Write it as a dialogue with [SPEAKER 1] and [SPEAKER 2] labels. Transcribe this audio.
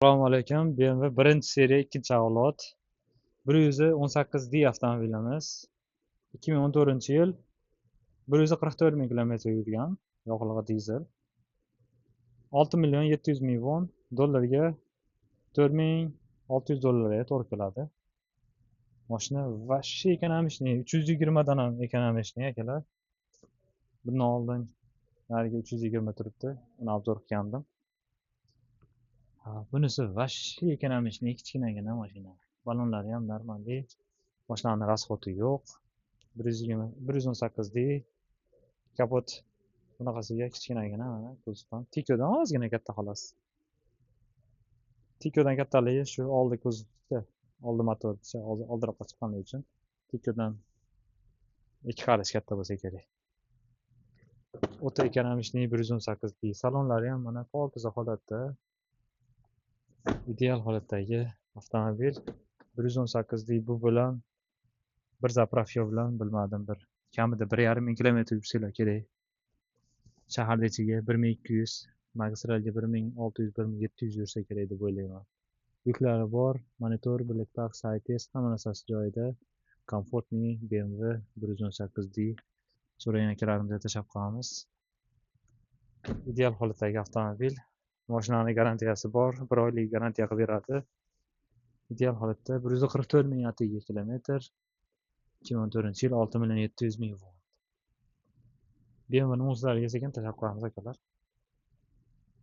[SPEAKER 1] Assalomu alaykum. BMW birinchi seriya ikkinchi avlod 118D avtomobilimiz 2014-yil 144 ming kilometr yurgan, yoqilg'i dizel. 6.700.000 won, dollarga $4.600 to'g'ri keladi. Mashina вообще ekonomичный, 320 dan ham ekonomичный akalar. Bundan oldin narigi 320 turibdi, uni obzor qilgandim. Bunisi вообще ekonomичный, kichkinagina mashina. Balonlari ham normalniy. Mashinani расходi yo'q. 118D kapot bunaqasiga kichkinagina mana kuzovdan. Tikodan ozgina katta xolos. Tikodan kattaligi shu oldi kuzovda, oldi motorcha, oldiroqqa chiqqanligi uchun Tikodan 2 karra katta bo'lsa kerak. O'ta ekonomичный 118D. Salonlari ham mana pokiza holatda. Ideal holatdagi avtomobil. 118D bu bilan bir zapravka bilan bilmadim, bir kamida 1,5 ming kilometr yursanglar kerak. Shaharda ichiga 1200, magistralga 1600, 1700 yursa kerak deb o'ylayman. Yuklari bor, monitor, blackbox, ITS hamma narsasi joyida. Komfortniy BMW 118D. So'ragan akalarimizga tashlab qolamiz. Ideal holatdagi avtomobil. Mashinaning garantiyasi bor, 1 oylik garantiya qilib beradi. Ideal holatda 144 ming atigi kilometr. 2014-yil 6.700.000 won. BMWning o'zlariga sekin tashlab qo'yamiz akalar.